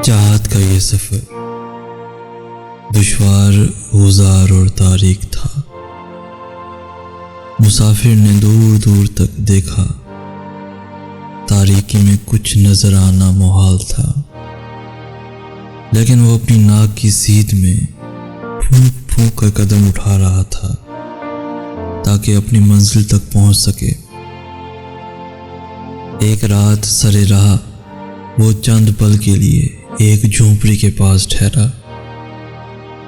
چاہت کا یہ سفر دشوار، گزار اور تاریک تھا۔ مسافر نے دور دور تک دیکھا، تاریکی میں کچھ نظر آنا محال تھا، لیکن وہ اپنی ناک کی سیدھ میں پھونک پھونک کر قدم اٹھا رہا تھا تاکہ اپنی منزل تک پہنچ سکے۔ ایک رات سرے راہ وہ چند پل کے لیے ایک جھونپڑی کے پاس ٹھہرا۔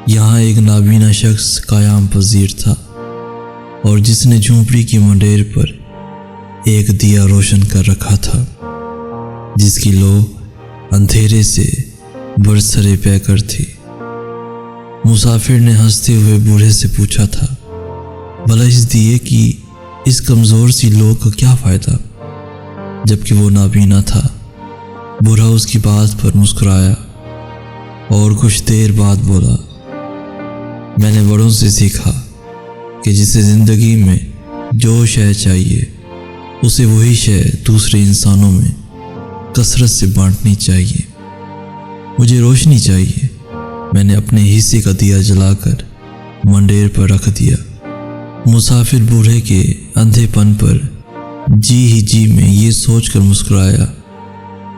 یہاں ایک نابینا شخص قیام پذیر تھا اور جس نے جھونپڑی کی منڈیر پر ایک دیا روشن کر رکھا تھا جس کی لو اندھیرے سے برسرے پیکر تھی۔ مسافر نے ہنستے ہوئے بوڑھے سے پوچھا تھا، بھلا اس دیے کی اس کمزور سی لو کا کیا فائدہ؟ جبکہ وہ نابینا تھا۔ بوڑھا اس کی بات پر مسکرایا اور کچھ دیر بعد بولا، میں نے بڑوں سے سیکھا کہ جسے زندگی میں جو شے چاہیے اسے وہی شے دوسرے انسانوں میں کثرت سے بانٹنی چاہیے۔ مجھے روشنی چاہیے، میں نے اپنے حصے کا دیا جلا کر منڈیر پر رکھ دیا۔ مسافر بوڑھے کے اندھے پن پر جی میں یہ سوچ کر مسکرایا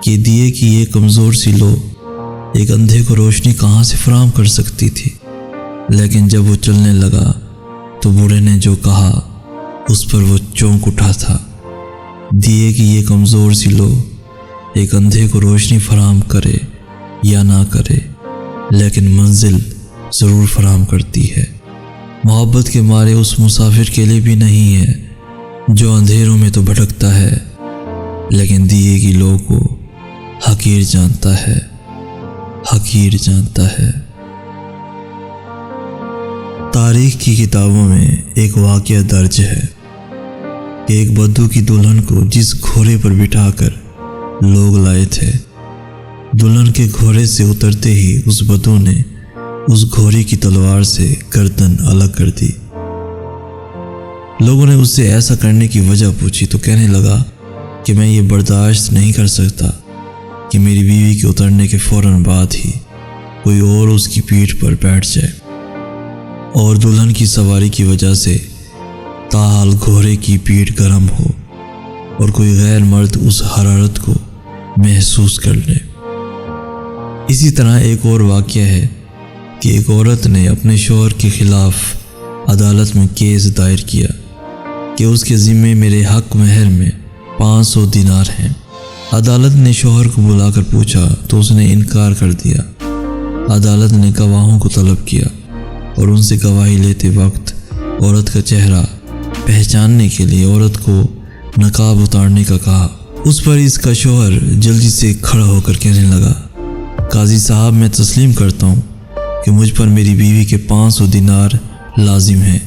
کہ دیے کی یہ کمزور سی لو ایک اندھے کو روشنی کہاں سے فراہم کر سکتی تھی۔ لیکن جب وہ چلنے لگا تو بوڑھے نے جو کہا اس پر وہ چونک اٹھا تھا۔ دیے کی یہ کمزور سی لو ایک اندھے کو روشنی فراہم کرے یا نہ کرے، لیکن منزل ضرور فراہم کرتی ہے۔ محبت کے مارے اس مسافر کے لیے بھی نہیں ہے جو اندھیروں میں تو بھٹکتا ہے لیکن دیے کی لو کو حقیر جانتا ہے، حقیر جانتا ہے۔ تاریخ کی کتابوں میں ایک واقعہ درج ہے کہ ایک بدو کی دلہن کو جس گھوڑے پر بٹھا کر لوگ لائے تھے، دلہن کے گھوڑے سے اترتے ہی اس بدو نے اس گھوڑے کی تلوار سے گردن الگ کر دی۔ لوگوں نے اس سے ایسا کرنے کی وجہ پوچھی تو کہنے لگا کہ میں یہ برداشت نہیں کر سکتا کہ میری بیوی کے اترنے کے فوراً بعد ہی کوئی اور اس کی پیٹھ پر بیٹھ جائے اور دلہن کی سواری کی وجہ سے تاحال گھوڑے کی پیٹھ گرم ہو اور کوئی غیر مرد اس حرارت کو محسوس کر لے۔ اسی طرح ایک اور واقعہ ہے کہ ایک عورت نے اپنے شوہر کے خلاف عدالت میں کیس دائر کیا کہ اس کے ذمے میرے حق مہر میں 500 دینار ہیں۔ عدالت نے شوہر کو بلا کر پوچھا تو اس نے انکار کر دیا۔ عدالت نے گواہوں کو طلب کیا اور ان سے گواہی لیتے وقت عورت کا چہرہ پہچاننے کے لیے عورت کو نقاب اتارنے کا کہا۔ اس پر اس کا شوہر جلدی سے کھڑا ہو کر کہنے لگا، قاضی صاحب میں تسلیم کرتا ہوں کہ مجھ پر میری بیوی کے 500 دینار لازم ہیں،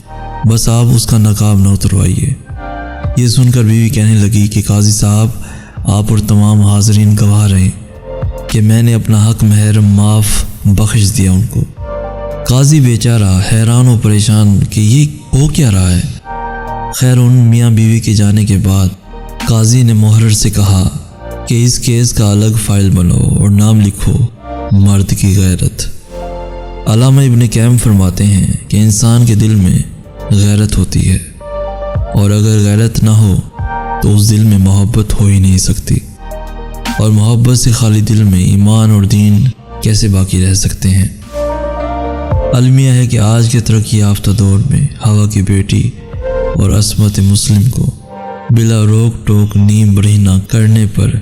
بس آپ اس کا نقاب نہ اتروائیے۔ یہ سن کر بیوی کہنے لگی کہ قاضی صاحب آپ اور تمام حاضرین گواہ رہیں کہ میں نے اپنا حق مہر معاف بخش دیا ان کو۔ قاضی بیچارہ حیران و پریشان کہ یہ ہو کیا رہا ہے۔ خیر ان میاں بیوی کے جانے کے بعد قاضی نے محرر سے کہا کہ اس کیس کا الگ فائل بناؤ اور نام لکھو مرد کی غیرت۔ علامہ ابن قیم فرماتے ہیں کہ انسان کے دل میں غیرت ہوتی ہے اور اگر غیرت نہ ہو تو اس دل میں محبت ہو ہی نہیں سکتی، اور محبت سے خالی دل میں ایمان اور دین کیسے باقی رہ سکتے ہیں۔ المیہ ہے کہ آج کے ترقی یافتہ دور میں ہوا کی بیٹی اور عصمت مسلم کو بلا روک ٹوک نیم برہنہ کرنے پر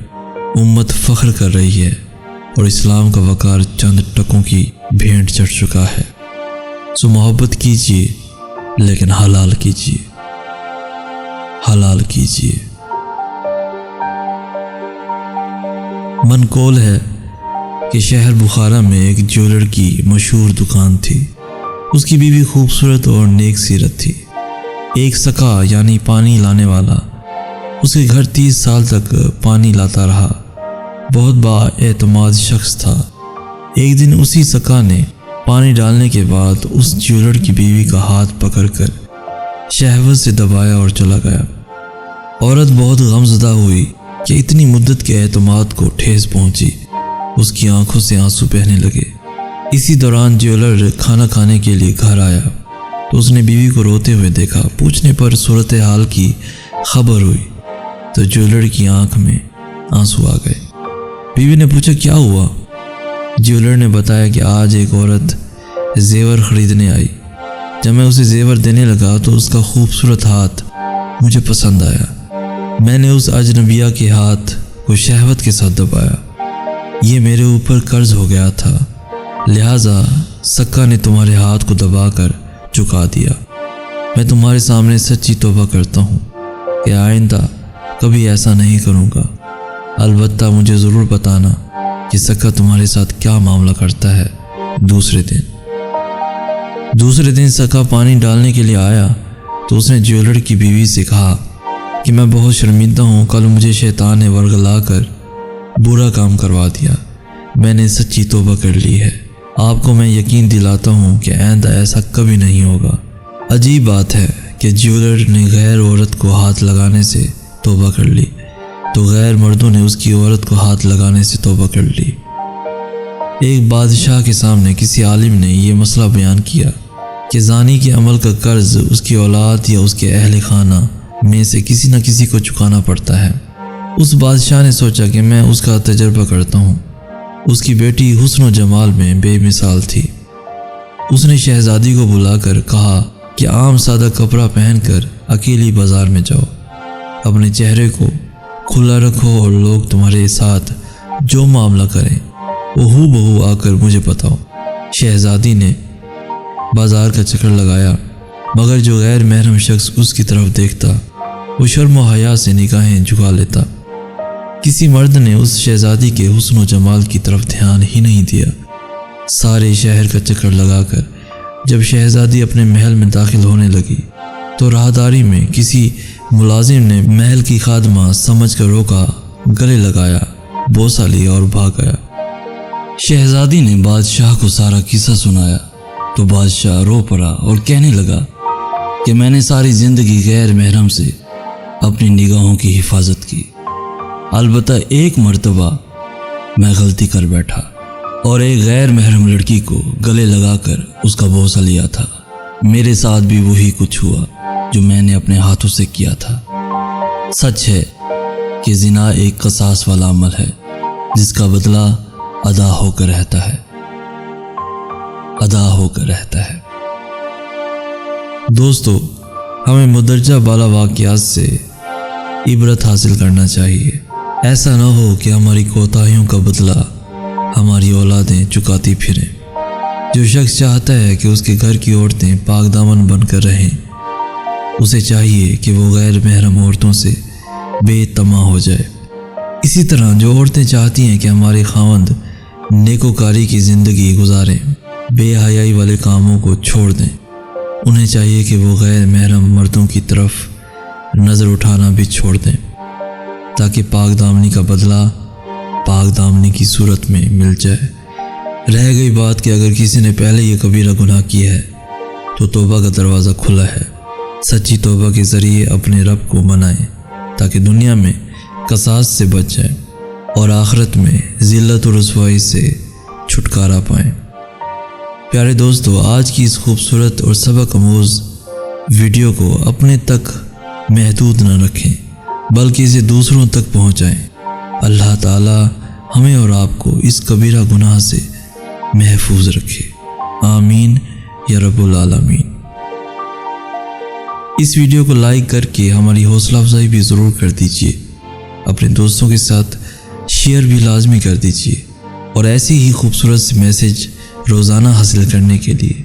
امت فخر کر رہی ہے اور اسلام کا وقار چند ٹکوں کی بھینٹ چڑھ چکا ہے۔ سو محبت کیجیے لیکن حلال کیجیے، حلال کیجیے۔ منقول ہے کہ شہر بخارا میں ایک جیولر کی مشہور دکان تھی۔ اس کی بیوی خوبصورت اور نیک سیرت تھی۔ ایک سکا یعنی پانی لانے والا اس کے گھر 30 سال تک پانی لاتا رہا۔ بہت با اعتماد شخص تھا۔ ایک دن اسی سکا نے پانی ڈالنے کے بعد اس جیولر کی بیوی کا ہاتھ پکڑ کر شہوت سے دبایا اور چلا گیا۔ عورت بہت غمزدہ ہوئی کہ اتنی مدت کے اعتماد کو ٹھیس پہنچی۔ اس کی آنکھوں سے آنسو بہنے لگے۔ اسی دوران جیولر کھانا کھانے کے لیے گھر آیا تو اس نے بیوی کو روتے ہوئے دیکھا۔ پوچھنے پر صورتحال کی خبر ہوئی تو جیولر کی آنکھ میں آنسو آ گئے۔ بیوی نے پوچھا کیا ہوا؟ جیولر نے بتایا کہ آج ایک عورت زیور خریدنے آئی۔ جب میں اسے زیور دینے لگا تو اس کا خوبصورت ہاتھ مجھے پسند آیا۔ میں نے اس اجنبیہ کے ہاتھ کو شہوت کے ساتھ دبایا۔ یہ میرے اوپر قرض ہو گیا تھا، لہٰذا سکا نے تمہارے ہاتھ کو دبا کر چکا دیا۔ میں تمہارے سامنے سچی توبہ کرتا ہوں کہ آئندہ کبھی ایسا نہیں کروں گا۔ البتہ مجھے ضرور بتانا کہ سکا تمہارے ساتھ کیا معاملہ کرتا ہے۔ دوسرے دن سکا پانی ڈالنے کے لیے آیا تو اس نے جیولر کی بیوی سے کہا کہ میں بہت شرمندہ ہوں، کل مجھے شیطان نے ورغلا کر برا کام کروا دیا۔ میں نے سچی توبہ کر لی ہے۔ آپ کو میں یقین دلاتا ہوں کہ آئندہ ایسا کبھی نہیں ہوگا۔ عجیب بات ہے کہ جیولر نے غیر عورت کو ہاتھ لگانے سے توبہ کر لی تو غیر مردوں نے اس کی عورت کو ہاتھ لگانے سے توبہ کر لی۔ ایک بادشاہ کے سامنے کسی عالم نے یہ مسئلہ بیان کیا کہ زانی کے عمل کا قرض اس کی اولاد یا اس کے اہل خانہ میں سے کسی نہ کسی کو چکانا پڑتا ہے۔ اس بادشاہ نے سوچا کہ میں اس کا تجربہ کرتا ہوں۔ اس کی بیٹی حسن و جمال میں بے مثال تھی۔ اس نے شہزادی کو بلا کر کہا کہ عام سادہ کپڑا پہن کر اکیلی بازار میں جاؤ، اپنے چہرے کو کھلا رکھو اور لوگ تمہارے ساتھ جو معاملہ کریں وہ ہو بہو آ کر مجھے بتاؤ۔ شہزادی نے بازار کا چکر لگایا، مگر جو غیر محرم شخص اس کی طرف دیکھتا وہ شرم و حیا سے نگاہیں جھکا لیتا۔ کسی مرد نے اس شہزادی کے حسن و جمال کی طرف دھیان ہی نہیں دیا۔ سارے شہر کا چکر لگا کر جب شہزادی اپنے محل میں داخل ہونے لگی تو راہداری میں کسی ملازم نے محل کی خادمہ سمجھ کر روکا، گلے لگایا، بوسہ لیا اور بھاگ گیا۔ شہزادی نے بادشاہ کو سارا قصہ سنایا تو بادشاہ رو پڑا اور کہنے لگا کہ میں نے ساری زندگی غیر محرم سے اپنی نگاہوں کی حفاظت کی، البتہ ایک مرتبہ میں غلطی کر بیٹھا اور ایک غیر محرم لڑکی کو گلے لگا کر اس کا بوسہ لیا تھا۔ میرے ساتھ بھی وہی کچھ ہوا جو میں نے اپنے ہاتھوں سے کیا تھا۔ سچ ہے کہ زنا ایک قصاص والا عمل ہے جس کا بدلہ ادا ہو کر رہتا ہے۔ دوستو، ہمیں مندرجہ بالا واقعات سے عبرت حاصل کرنا چاہیے۔ ایسا نہ ہو کہ ہماری کوتاہیوں کا بدلہ ہماری اولادیں چکاتی پھریں۔ جو شخص چاہتا ہے کہ اس کے گھر کی عورتیں پاک دامن بن کر رہیں، اسے چاہیے کہ وہ غیر محرم عورتوں سے بے تما ہو جائے۔ اسی طرح جو عورتیں چاہتی ہیں کہ ہمارے خاوند نیکوکاری کی زندگی گزاریں، بے حیائی والے کاموں کو چھوڑ دیں، انہیں چاہیے کہ وہ غیر محرم مردوں کی طرف نظر اٹھانا بھی چھوڑ دیں تاکہ پاک دامنی کا بدلہ پاک دامنی کی صورت میں مل جائے۔ رہ گئی بات کہ اگر کسی نے پہلے یہ کبیرہ گناہ کیا ہے تو توبہ کا دروازہ کھلا ہے۔ سچی توبہ کے ذریعے اپنے رب کو منائیں تاکہ دنیا میں قصاص سے بچ جائیں اور آخرت میں ذلت و رسوائی سے چھٹکارا پائیں۔ پیارے دوستو، آج کی اس خوبصورت اور سبق آموز ویڈیو کو اپنے تک محدود نہ رکھیں بلکہ اسے دوسروں تک پہنچائیں۔ اللہ تعالی ہمیں اور آپ کو اس کبیرہ گناہ سے محفوظ رکھے، آمین یا رب العالمین۔ اس ویڈیو کو لائک کر کے ہماری حوصلہ افزائی بھی ضرور کر دیجیے، اپنے دوستوں کے ساتھ شیئر بھی لازمی کر دیجیے، اور ایسی ہی خوبصورت سے میسج روزانہ حاصل کرنے کے لیے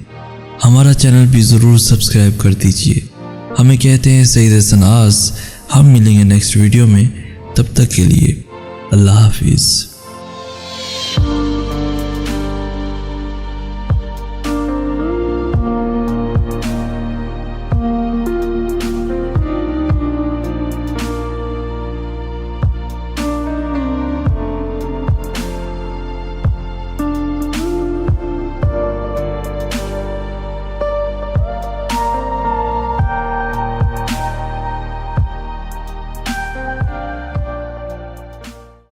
ہمارا چینل بھی ضرور سبسکرائب کر دیجیے۔ ہمیں کہتے ہیں سید حسن آس۔ ہم ملیں گے نیکسٹ ویڈیو میں، تب تک کے لیے اللہ حافظ۔